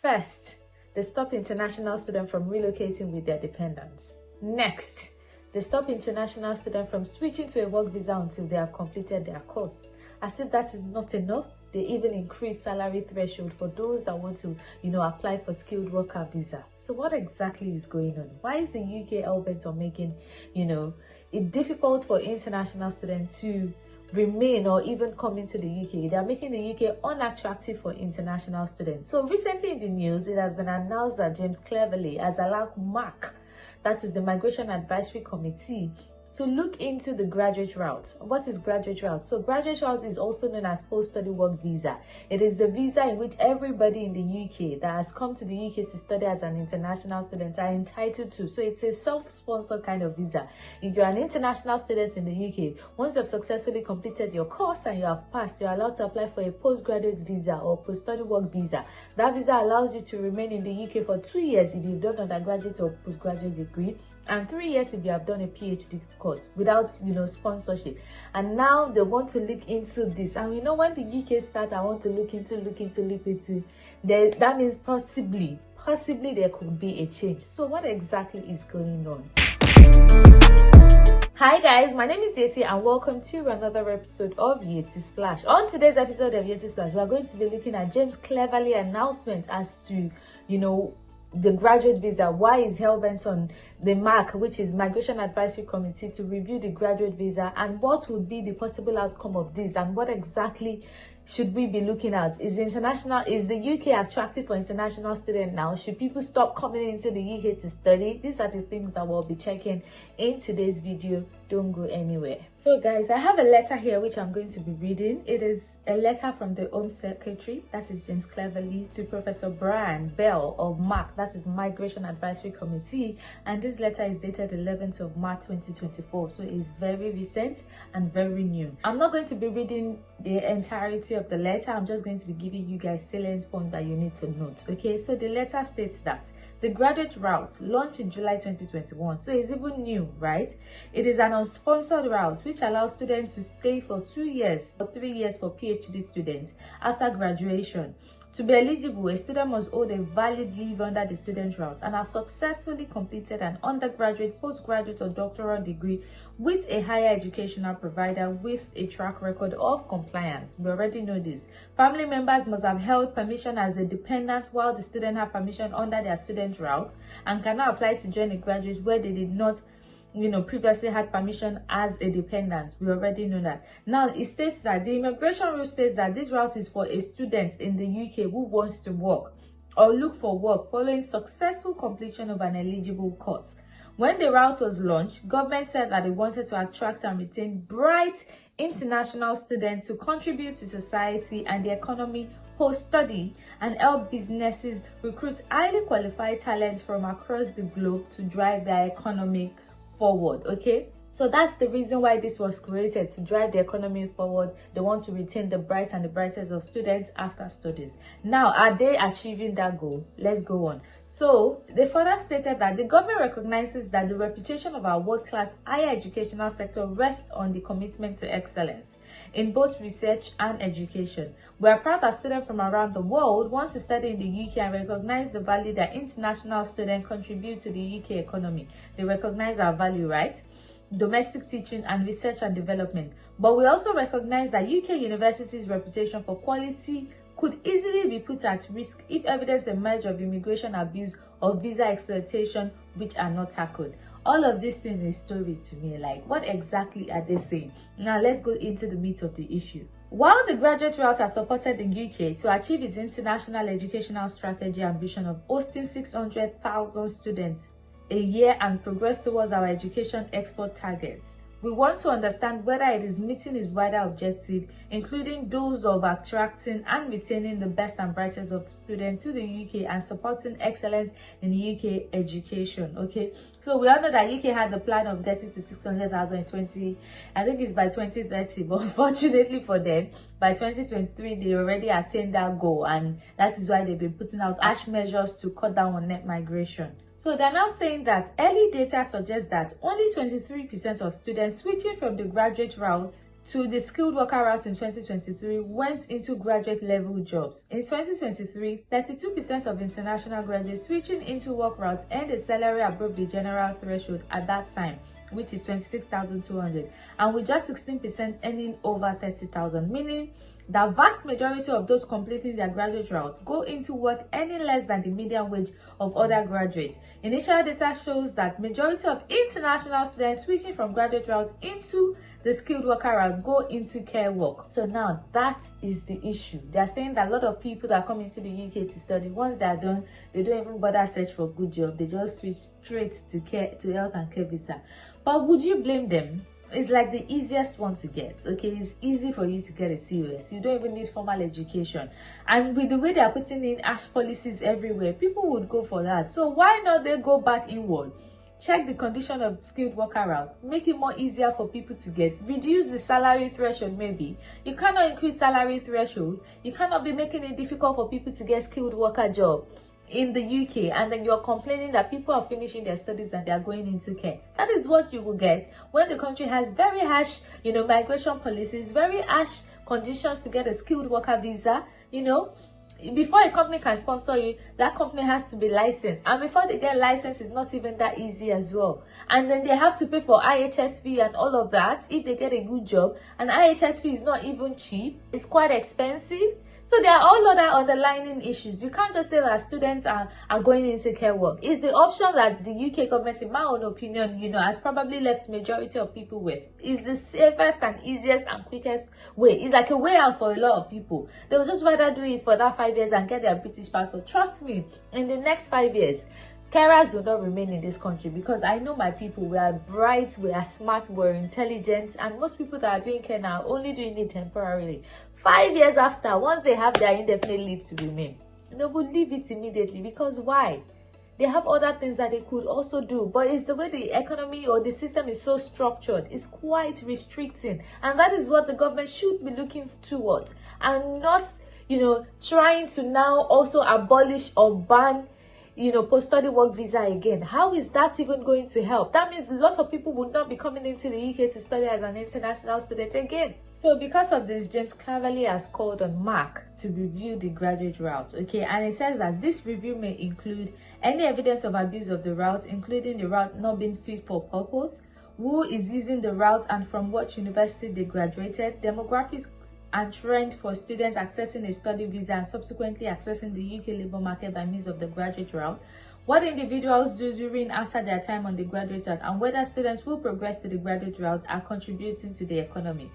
First, they stop international students from relocating with their dependents. Next, they stop international students from switching to a work visa until they have completed their course. As if that is not enough, they even increase salary threshold for those that want to, apply for skilled worker visa. So what exactly is going on? Why is the UK hell bent on making, it difficult for international students to remain or even come into the UK? They are making the UK unattractive for international students. So recently in the news, it has been announced that James Cleverly has allowed MAC, that is the Migration Advisory Committee, to look into the graduate route. What is graduate route? So graduate route is also known as post-study work visa. It is the visa in which everybody in the UK that has come to the UK to study as an international student are entitled to. So it's a self-sponsored kind of visa. If you're an international student in the UK, once you've successfully completed your course and you have passed, you're allowed to apply for a postgraduate visa or post-study work visa. That visa allows you to remain in the UK for 2 years if you've done an undergraduate or postgraduate degree, and 3 years if you have done a PhD course without sponsorship. And now they want to look into this, and when the UK start, I want to look into that means possibly there could be a change. So what exactly is going on? Hi guys, my name is Yetty and welcome to another episode of Yettysplash. On today's episode of Yettysplash, we are going to be looking at James Cleverly announcement as to the graduate visa. Why is hell-bent on the MAC, which is Migration Advisory Committee, to review the graduate visa, and what would be the possible outcome of this, and what exactly should we be looking at? Is the UK attractive for international students now? Should people stop coming into the UK to study? These are the things that we'll be checking in today's video. Don't go anywhere. So guys, I have a letter here which I'm going to be reading. It is a letter from the Home Secretary, that is James Cleverly, to Professor Brian Bell of MAC, that is Migration Advisory Committee, and this letter is dated 11th of March 2024, so it is very recent and very new. I'm not going to be reading the entirety of the letter. I'm just going to be giving you guys salient points that you need to note. Okay, so the letter states that the graduate route launched in July 2021, so it's even new, right? It is an unsponsored route which allows students to stay for 2 years or 3 years for PhD students after graduation. To be eligible, a student must hold a valid leave under the student route and have successfully completed an undergraduate, postgraduate or doctoral degree with a higher educational provider with a track record of compliance. We already know this. Family members must have held permission as a dependent while the student had permission under their student route and cannot apply to join a graduate where they did not previously had permission as a dependent. We already know that. Now, it states that the immigration rule states that this route is for a student in the UK who wants to work or look for work following successful completion of an eligible course. When the route was launched, government said that they wanted to attract and retain bright international students to contribute to society and the economy post-study and help businesses recruit highly qualified talent from across the globe to drive their economic forward. Okay, so that's the reason why this was created, to drive the economy forward. They want to retain the bright and the brightest of students after studies. Now, are they achieving that goal? Let's go on. So they further stated that the government recognizes that the reputation of our world-class higher educational sector rests on the commitment to excellence in both research and education. We are proud that students from around the world want to study in the UK and recognize the value that international students contribute to the UK economy. They recognize our value, right? Domestic teaching and research and development. But we also recognize that UK universities' reputation for quality could easily be put at risk if evidence emerges of immigration abuse or visa exploitation which are not tackled. All of this thing is story to me. Like, what exactly are they saying? Now let's go into the meat of the issue. While the graduate route has supported the UK to achieve its international educational strategy ambition of hosting 600,000 students a year and progress towards our education export targets, we want to understand whether it is meeting its wider objective, including those of attracting and retaining the best and brightest of students to the UK and supporting excellence in UK education. Okay, so we all know that UK had the plan of getting to 600,000 in 20, I think it's by 2030, but unfortunately for them, by 2023 they already attained that goal, and that is why they've been putting out harsh measures to cut down on net migration. So they're now saying that early data suggests that only 23% of students switching from the graduate route to the skilled worker route in 2023 went into graduate level jobs. In 2023, 32% of international graduates switching into work routes earned a salary above the general threshold at that time, which is 26,200, and with just 16% earning over 30,000, meaning the vast majority of those completing their graduate routes go into work earning less than the median wage of other graduates. Initial data shows that majority of international students switching from graduate routes into the skilled worker route go into care work. So now that is the issue. They are saying that a lot of people that come into the UK to study, once they are done, they don't even bother search for a good job. They just switch straight to health and care visa. But would you blame them? It's like the easiest one to get. Okay, it's easy for you to get a COS. You don't even need formal education, and with the way they are putting in ash policies everywhere, people would go for that. So why not they go back inward, check the condition of skilled worker route, make it more easier for people to get, reduce the salary threshold. Maybe you cannot increase salary threshold, you cannot be making it difficult for people to get skilled worker job in the UK, and then you're complaining that people are finishing their studies and they are going into care. That is what you will get when the country has very harsh, migration policies, very harsh conditions to get a skilled worker visa. Before a company can sponsor you, that company has to be licensed, and before they get licensed, it's not even that easy as well. And then they have to pay for IHS fee and all of that if they get a good job, and IHS fee is not even cheap, it's quite expensive. So there are all other underlying issues. You can't just say that students are going into care work. It's the option that the UK government, in my own opinion, has probably left majority of people with. It's the safest and easiest and quickest way. It's like a way out for a lot of people. They will just rather do it for that 5 years and get their British passport. Trust me, in the next 5 years, carers will not remain in this country, because I know my people. We are bright, we are smart, we're intelligent, and most people that are doing care now are only doing it temporarily. 5 years after, once they have their indefinite leave to remain, they will leave it immediately. Because why? They have other things that they could also do, but it's the way the economy or the system is so structured. It's quite restricting, and that is what the government should be looking towards, and not trying to now also abolish or ban post-study work visa again. How is that even going to help? That means lots of people would not be coming into the UK to study as an international student again. So because of this, James cleverly has called on Mark to review the graduate route. Okay, and it says that this review may include any evidence of abuse of the route, including the route not being fit for purpose, who is using the route and from what university they graduated, demographics and trend for students accessing a study visa and subsequently accessing the UK labour market by means of the graduate route, what individuals do during and after their time on the graduate route, and whether students who progress to the graduate route are contributing to the economy.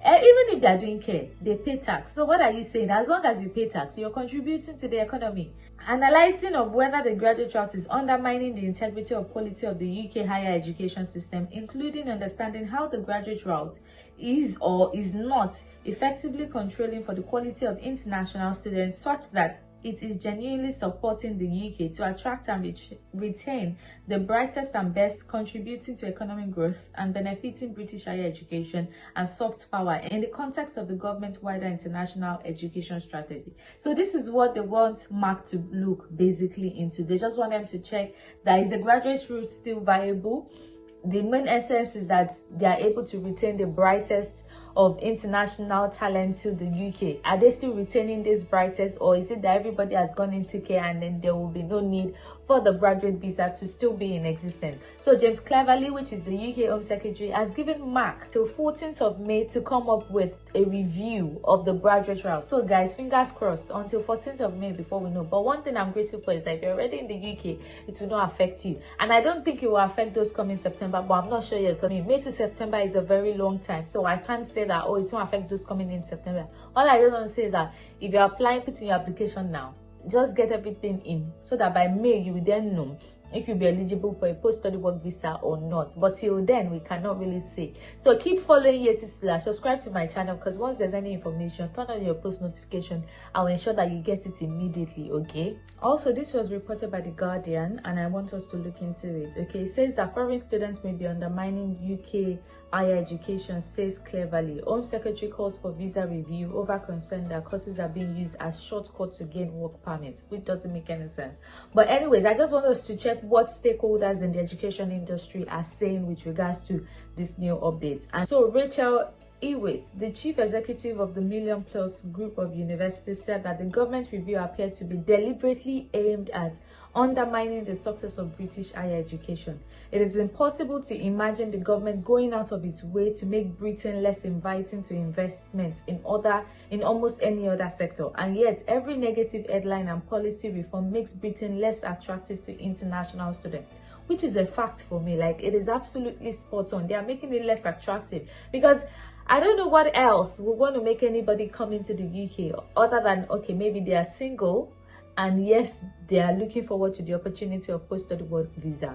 Even if they are doing care, they pay tax. So what are you saying? As long as you pay tax, you're contributing to the economy. Analyzing of whether the graduate route is undermining the integrity or quality of the UK higher education system, including understanding how the graduate route is or is not effectively controlling for the quality of international students, such that it is genuinely supporting the UK to attract and retain the brightest and best, contributing to economic growth and benefiting British higher education and soft power in the context of the government's wider international education strategy. So this is what they want Mark to look basically into. They just want them to check that is the graduate route still viable. The main essence is that they are able to retain the brightest of international talent to the UK. Are they still retaining this brightest, or is it that everybody has gone into care and then there will be no need for the graduate visa to still be in existence? So James Cleverly, which is the UK Home Secretary, has given Mark till 14th of May to come up with a review of the graduate route. So guys, fingers crossed until 14th of May before we know. But one thing I'm grateful for is that if you're already in the UK, it will not affect you. And I don't think it will affect those coming September, but I'm not sure yet, because May to September is a very long time. So I can't say that, oh, it won't affect those coming in September. All I just want to say is that if you're applying, put in your application now. Just get everything in, so that by May you will then know if you'll be eligible for a post-study work visa or not. But till then, we cannot really say. So keep following Yettysplash. Subscribe to my channel, because once there's any information, turn on your post notification. I'll ensure that you get it immediately, okay? Also, this was reported by The Guardian, and I want us to look into it, okay? It says that foreign students may be undermining UK higher education, says Cleverly. Home Secretary calls for visa review over concern that courses are being used as shortcut to gain work permits, which doesn't make any sense. But anyways, I just want us to check what stakeholders in the education industry are saying with regards to this new update. And so Rachel Hewitt, the chief executive of the Million Plus group of universities, said that the government review appeared to be deliberately aimed at undermining the success of British higher education. It is impossible to imagine the government going out of its way to make Britain less inviting to investment in almost any other sector, and yet every negative headline and policy reform makes Britain less attractive to international students, which is a fact for me. Like, it is absolutely spot on. They are making it less attractive because I don't know what else would want to make anybody come into the UK other than, okay, maybe they are single and yes, they are looking forward to the opportunity of post-study work visa.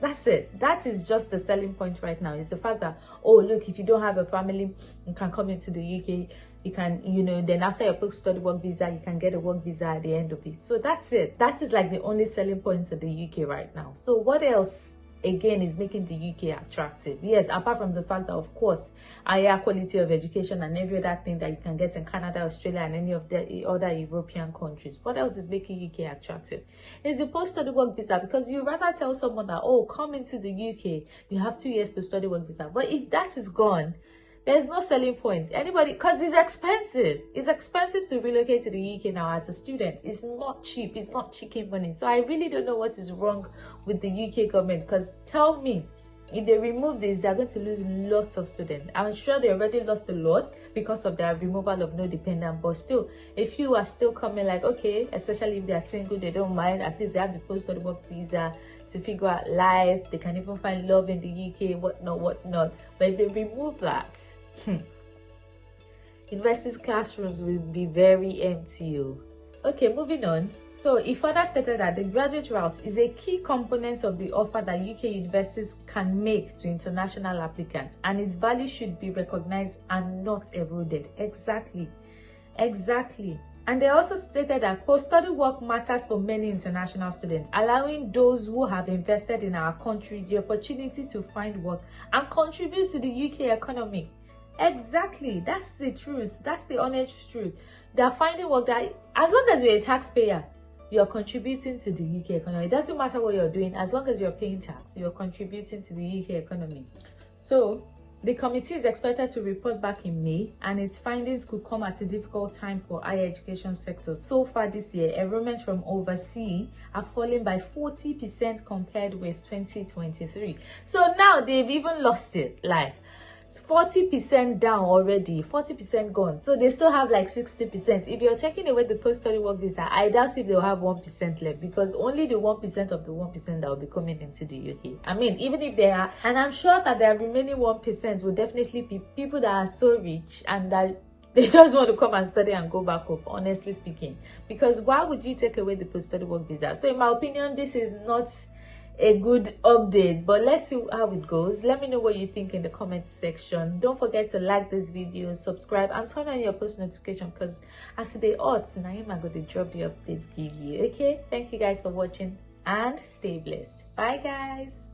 That's it. That is just the selling point right now. It's the fact that, oh, look, if you don't have a family, you can come into the UK. You can, then after your post-study work visa, you can get a work visa at the end of it. So that's it. That is like the only selling points of the UK right now. So what else, again, is making the UK attractive? Yes, apart from the fact that, of course, higher quality of education and every other thing that you can get in Canada, Australia, and any of the other European countries. What else is making UK attractive? It's the post-study work visa, because you rather tell someone that, oh, come into the UK, you have 2 years post-study work visa. But if that is gone, there's no selling point. Anybody, because it's expensive. It's expensive to relocate to the UK now as a student. It's not cheap. It's not chicken money. So I really don't know what is wrong with the UK government, because tell me, if they remove this, they're going to lose lots of students. I'm sure they already lost a lot because of their removal of no dependent, but still, a few are still coming, like, okay, especially if they're single, they don't mind. At least they have the post-study work visa to figure out life. They can even find love in the UK, whatnot. But if they remove that, universities classrooms will be very empty. Okay, moving on. So it further stated that the graduate route is a key component of the offer that UK universities can make to international applicants, and its value should be recognized and not eroded. Exactly. And they also stated that post-study work matters for many international students, allowing those who have invested in our country the opportunity to find work and contribute to the UK economy. Exactly. That's the truth. That's the honest truth. They're finding work that, as long as you're a taxpayer, you're contributing to the UK economy. It doesn't matter what you're doing, as long as you're paying tax, you're contributing to the UK economy. So the committee is expected to report back in May, and its findings could come at a difficult time for higher education sector. So far this year, enrollments from overseas are falling by 40% compared with 2023. So now they've even lost it. Like, 40% down already, 40% gone. So they still have like 60%. If you're taking away the post-study work visa, I doubt if they'll have 1% left, because only the 1% of the 1% that will be coming into the UK. I mean, even if they are, and I'm sure that the remaining 1% will definitely be people that are so rich and that they just want to come and study and go back home, honestly speaking. Because why would you take away the post-study work visa? So in my opinion, this is not a good update, but let's see how it goes. Let me know what you think in the comment section. Don't forget to like this video, subscribe, and turn on your post notification, because as today odds, now I'm going to drop the updates give you. Okay, thank you guys for watching and stay blessed. Bye guys.